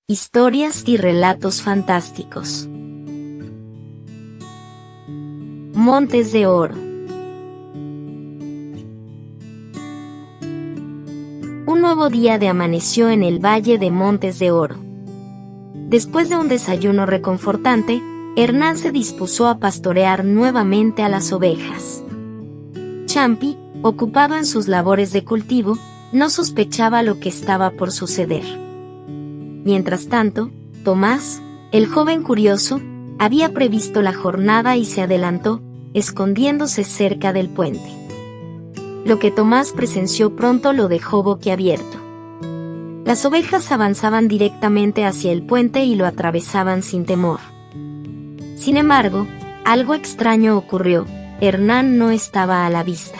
Historias y relatos fantásticos. Montes de Oro. Un nuevo día amaneció en el valle de Montes de Oro. Después de un desayuno reconfortante, Hernán se dispuso a pastorear nuevamente a las ovejas. Champi, ocupado en sus labores de cultivo, no sospechaba lo que estaba por suceder. Mientras tanto, Tomás, el joven curioso, había previsto la jornada y se adelantó, escondiéndose cerca del puente. Lo que Tomás presenció pronto lo dejó boquiabierto. Las ovejas avanzaban directamente hacia el puente y lo atravesaban sin temor. Sin embargo, algo extraño ocurrió. Hernán no estaba a la vista.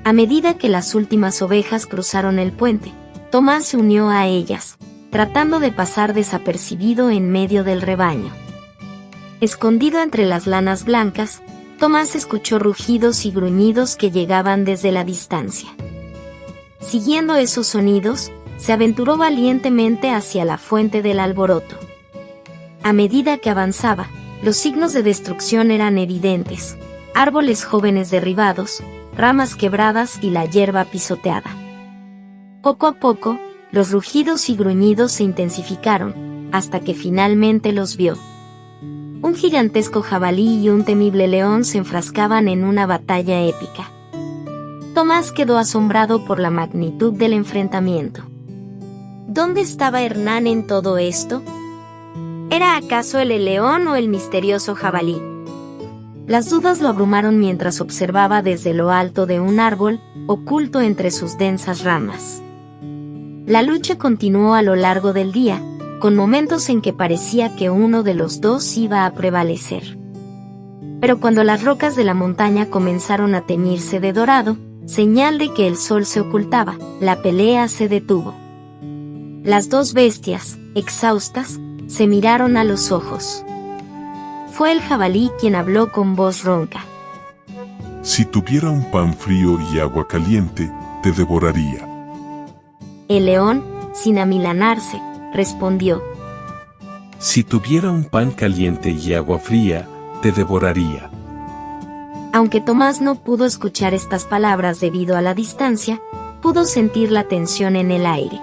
A medida que las últimas ovejas cruzaron el puente, Tomás se unió a ellas, tratando de pasar desapercibido en medio del rebaño. Escondido entre las lanas blancas, Tomás escuchó rugidos y gruñidos que llegaban desde la distancia. Siguiendo esos sonidos, se aventuró valientemente hacia la fuente del alboroto. A medida que avanzaba, los signos de destrucción eran evidentes: árboles jóvenes derribados, ramas quebradas y la hierba pisoteada. Poco a poco, los rugidos y gruñidos se intensificaron, hasta que finalmente los vio. Un gigantesco jabalí y un temible león se enfrascaban en una batalla épica. Tomás quedó asombrado por la magnitud del enfrentamiento. ¿Dónde estaba Hernán en todo esto? ¿Era acaso el león o el misterioso jabalí? Las dudas lo abrumaron mientras observaba desde lo alto de un árbol, oculto entre sus densas ramas. La lucha continuó a lo largo del día, con momentos en que parecía que uno de los dos iba a prevalecer. Pero cuando las rocas de la montaña comenzaron a teñirse de dorado, señal de que el sol se ocultaba, la pelea se detuvo. Las dos bestias, exhaustas, se miraron a los ojos. Fue el jabalí quien habló con voz ronca. Si tuviera un pan frío y agua caliente, te devoraría. El león, sin amilanarse, respondió. Si tuviera un pan caliente y agua fría, te devoraría. Aunque Tomás no pudo escuchar estas palabras debido a la distancia, pudo sentir la tensión en el aire.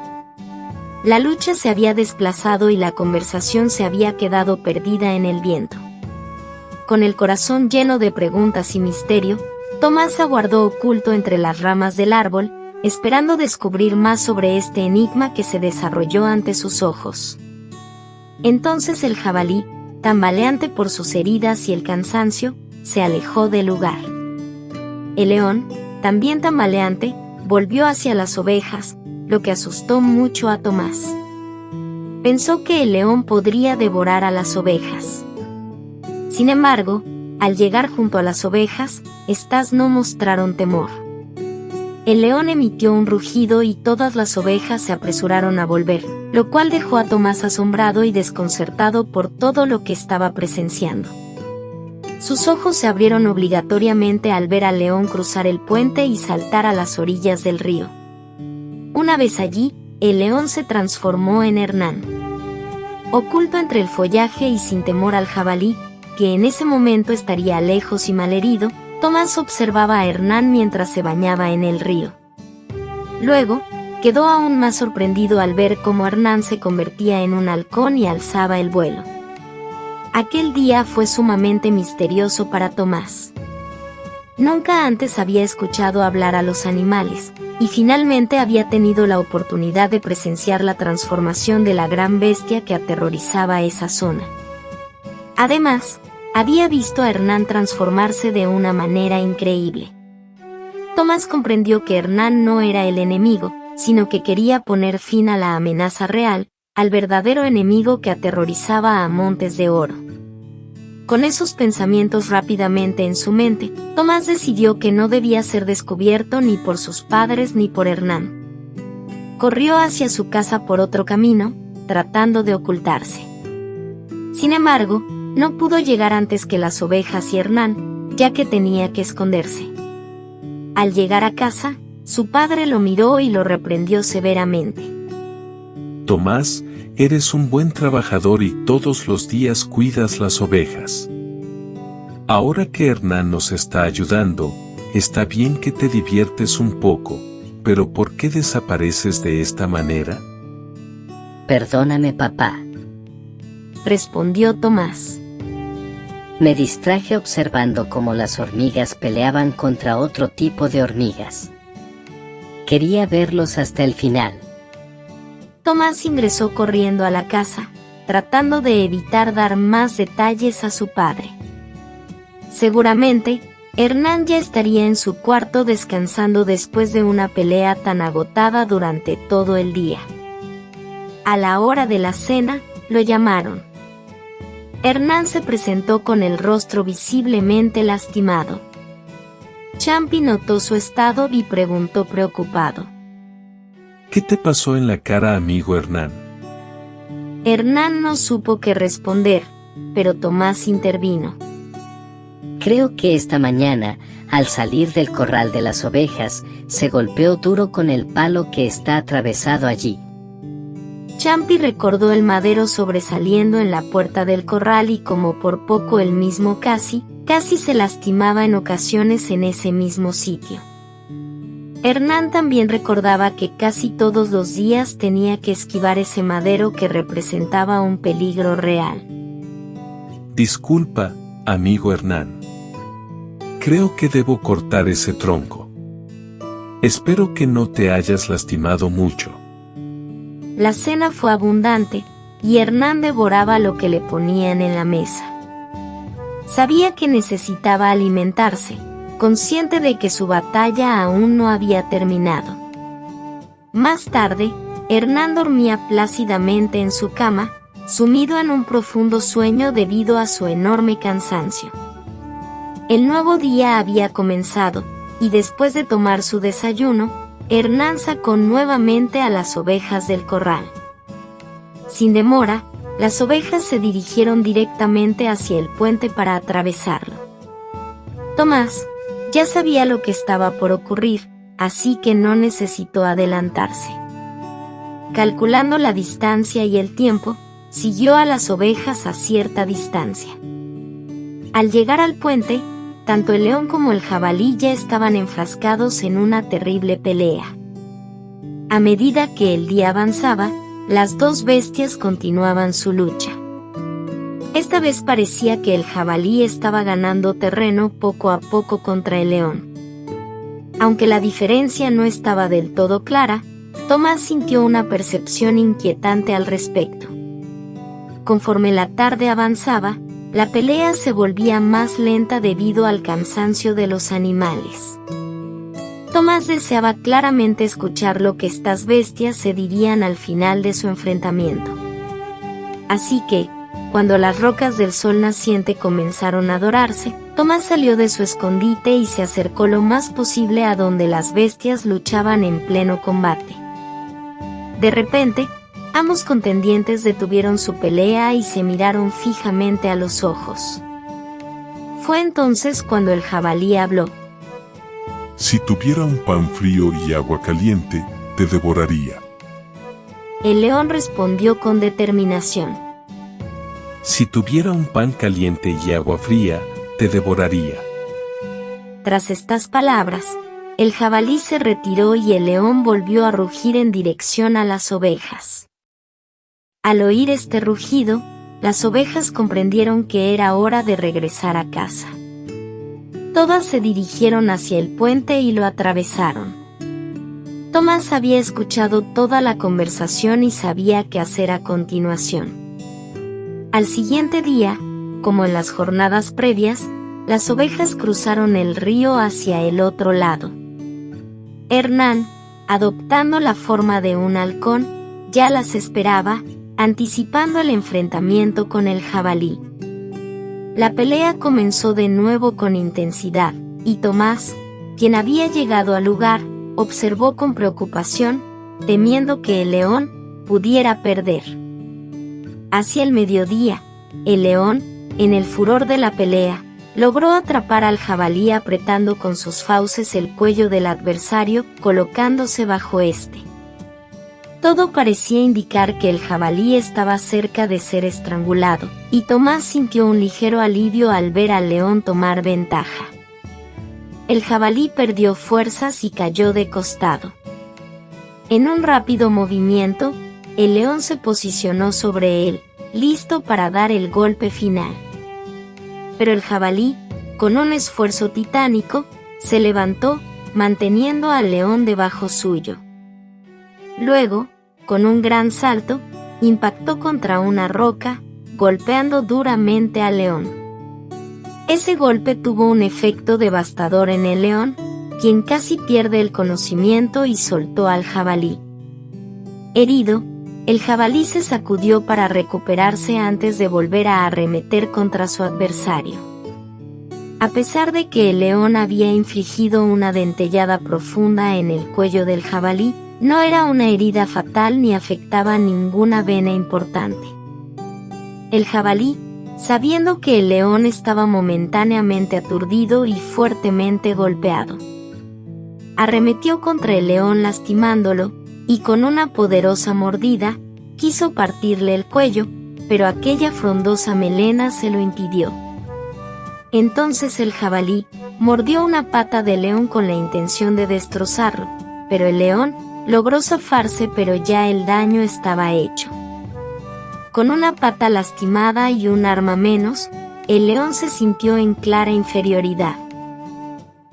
La lucha se había desplazado y la conversación se había quedado perdida en el viento. Con el corazón lleno de preguntas y misterio, Tomás aguardó oculto entre las ramas del árbol, esperando descubrir más sobre este enigma que se desarrolló ante sus ojos. Entonces el jabalí, tambaleante por sus heridas y el cansancio, se alejó del lugar. El león, también tambaleante, volvió hacia las ovejas, lo que asustó mucho a Tomás. Pensó que el león podría devorar a las ovejas. Sin embargo, al llegar junto a las ovejas, éstas no mostraron temor. El león emitió un rugido y todas las ovejas se apresuraron a volver, lo cual dejó a Tomás asombrado y desconcertado por todo lo que estaba presenciando. Sus ojos se abrieron obligatoriamente al ver al león cruzar el puente y saltar a las orillas del río. Una vez allí, el león se transformó en Hernán. Oculto entre el follaje y sin temor al jabalí, que en ese momento estaría lejos y malherido, Tomás observaba a Hernán mientras se bañaba en el río. Luego, quedó aún más sorprendido al ver cómo Hernán se convertía en un halcón y alzaba el vuelo. Aquel día fue sumamente misterioso para Tomás. Nunca antes había escuchado hablar a los animales, y finalmente había tenido la oportunidad de presenciar la transformación de la gran bestia que aterrorizaba esa zona. Además, había visto a Hernán transformarse de una manera increíble. Tomás comprendió que Hernán no era el enemigo, sino que quería poner fin a la amenaza real, al verdadero enemigo que aterrorizaba a Montes de Oro. Con esos pensamientos rápidamente en su mente, Tomás decidió que no debía ser descubierto ni por sus padres ni por Hernán. Corrió hacia su casa por otro camino, tratando de ocultarse. Sin embargo, no pudo llegar antes que las ovejas y Hernán, ya que tenía que esconderse. Al llegar a casa, su padre lo miró y lo reprendió severamente. Tomás, eres un buen trabajador y todos los días cuidas las ovejas. Ahora que Hernán nos está ayudando, está bien que te diviertes un poco, pero ¿por qué desapareces de esta manera? Perdóname, papá. Respondió Tomás. Me distraje observando cómo las hormigas peleaban contra otro tipo de hormigas. Quería verlos hasta el final. Tomás ingresó corriendo a la casa, tratando de evitar dar más detalles a su padre. Seguramente, Hernán ya estaría en su cuarto descansando después de una pelea tan agotada durante todo el día. A la hora de la cena, lo llamaron. Hernán se presentó con el rostro visiblemente lastimado. Champi notó su estado y preguntó preocupado. ¿Qué te pasó en la cara, amigo Hernán? Hernán no supo qué responder, pero Tomás intervino. Creo que esta mañana, al salir del corral de las ovejas, se golpeó duro con el palo que está atravesado allí. Champi recordó el madero sobresaliendo en la puerta del corral y como por poco él mismo casi se lastimaba en ocasiones en ese mismo sitio. Hernán también recordaba que casi todos los días tenía que esquivar ese madero que representaba un peligro real. Disculpa, amigo Hernán. Creo que debo cortar ese tronco. Espero que no te hayas lastimado mucho. La cena fue abundante, y Hernán devoraba lo que le ponían en la mesa. Sabía que necesitaba alimentarse, consciente de que su batalla aún no había terminado. Más tarde, Hernán dormía plácidamente en su cama, sumido en un profundo sueño debido a su enorme cansancio. El nuevo día había comenzado, y después de tomar su desayuno, Hernán sacó nuevamente a las ovejas del corral. Sin demora, las ovejas se dirigieron directamente hacia el puente para atravesarlo. Tomás ya sabía lo que estaba por ocurrir, así que no necesitó adelantarse. Calculando la distancia y el tiempo, siguió a las ovejas a cierta distancia. Al llegar al puente, tanto el león como el jabalí ya estaban enfrascados en una terrible pelea. A medida que el día avanzaba, las dos bestias continuaban su lucha. Esta vez parecía que el jabalí estaba ganando terreno poco a poco contra el león. Aunque la diferencia no estaba del todo clara, Tomás sintió una percepción inquietante al respecto. Conforme la tarde avanzaba, la pelea se volvía más lenta debido al cansancio de los animales. Tomás deseaba claramente escuchar lo que estas bestias se dirían al final de su enfrentamiento. Así que, cuando las rocas del sol naciente comenzaron a dorarse, Tomás salió de su escondite y se acercó lo más posible a donde las bestias luchaban en pleno combate. De repente, ambos contendientes detuvieron su pelea y se miraron fijamente a los ojos. Fue entonces cuando el jabalí habló. Si tuviera un pan frío y agua caliente, te devoraría. El león respondió con determinación. Si tuviera un pan caliente y agua fría, te devoraría. Tras estas palabras, el jabalí se retiró y el león volvió a rugir en dirección a las ovejas. Al oír este rugido, las ovejas comprendieron que era hora de regresar a casa. Todas se dirigieron hacia el puente y lo atravesaron. Tomás había escuchado toda la conversación y sabía qué hacer a continuación. Al siguiente día, como en las jornadas previas, las ovejas cruzaron el río hacia el otro lado. Hernán, adoptando la forma de un halcón, ya las esperaba, anticipando el enfrentamiento con el jabalí. La pelea comenzó de nuevo con intensidad, y Tomás, quien había llegado al lugar, observó con preocupación, temiendo que el león pudiera perder. Hacia el mediodía, el león, en el furor de la pelea, logró atrapar al jabalí apretando con sus fauces el cuello del adversario, colocándose bajo este. Todo parecía indicar que el jabalí estaba cerca de ser estrangulado, y Tomás sintió un ligero alivio al ver al león tomar ventaja. El jabalí perdió fuerzas y cayó de costado. En un rápido movimiento, el león se posicionó sobre él, listo para dar el golpe final. Pero el jabalí, con un esfuerzo titánico, se levantó, manteniendo al león debajo suyo. Luego, con un gran salto, impactó contra una roca, golpeando duramente al león. Ese golpe tuvo un efecto devastador en el león, quien casi pierde el conocimiento y soltó al jabalí. Herido, el jabalí se sacudió para recuperarse antes de volver a arremeter contra su adversario. A pesar de que el león había infligido una dentellada profunda en el cuello del jabalí, no era una herida fatal ni afectaba ninguna vena importante. El jabalí, sabiendo que el león estaba momentáneamente aturdido y fuertemente golpeado, arremetió contra el león lastimándolo, y con una poderosa mordida, quiso partirle el cuello, pero aquella frondosa melena se lo impidió. Entonces el jabalí mordió una pata del león con la intención de destrozarlo, pero el león logró zafarse, pero ya el daño estaba hecho. Con una pata lastimada y un arma menos, el león se sintió en clara inferioridad.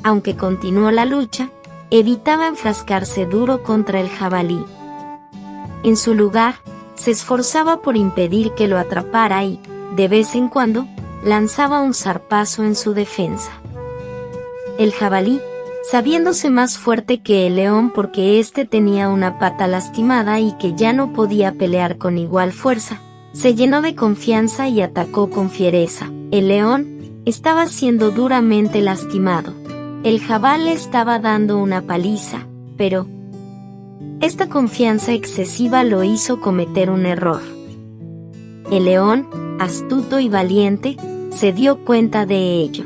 Aunque continuó la lucha, evitaba enfrascarse duro contra el jabalí. En su lugar, se esforzaba por impedir que lo atrapara y, de vez en cuando, lanzaba un zarpazo en su defensa. El jabalí, sabiéndose más fuerte que el león porque éste tenía una pata lastimada y que ya no podía pelear con igual fuerza, se llenó de confianza y atacó con fiereza. El león estaba siendo duramente lastimado. El jabalí le estaba dando una paliza, pero esta confianza excesiva lo hizo cometer un error. El león, astuto y valiente, se dio cuenta de ello.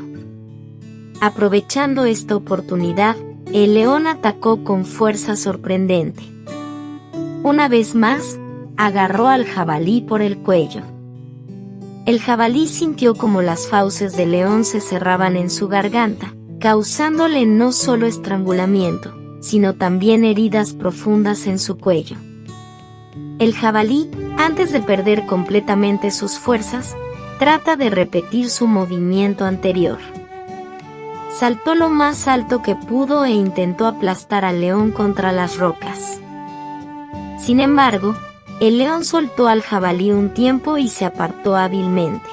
Aprovechando esta oportunidad, el león atacó con fuerza sorprendente. Una vez más, agarró al jabalí por el cuello. El jabalí sintió como las fauces del león se cerraban en su garganta, causándole no solo estrangulamiento, sino también heridas profundas en su cuello. El jabalí, antes de perder completamente sus fuerzas, trata de repetir su movimiento anterior. Saltó lo más alto que pudo e intentó aplastar al león contra las rocas. Sin embargo, el león soltó al jabalí un tiempo y se apartó hábilmente.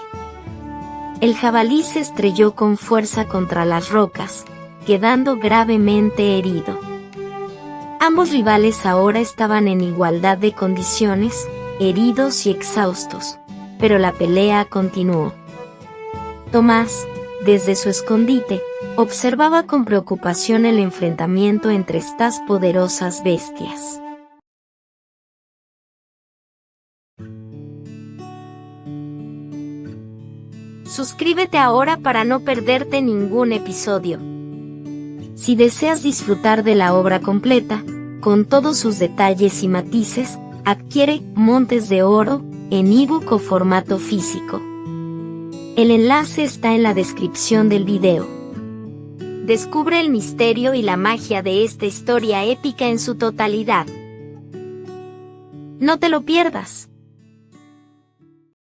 El jabalí se estrelló con fuerza contra las rocas, quedando gravemente herido. Ambos rivales ahora estaban en igualdad de condiciones, heridos y exhaustos, pero la pelea continuó. Tomás, desde su escondite, observaba con preocupación el enfrentamiento entre estas poderosas bestias. Suscríbete ahora para no perderte ningún episodio. Si deseas disfrutar de la obra completa, con todos sus detalles y matices, adquiere Montes de Oro en ebook o formato físico. El enlace está en la descripción del video. Descubre el misterio y la magia de esta historia épica en su totalidad. No te lo pierdas.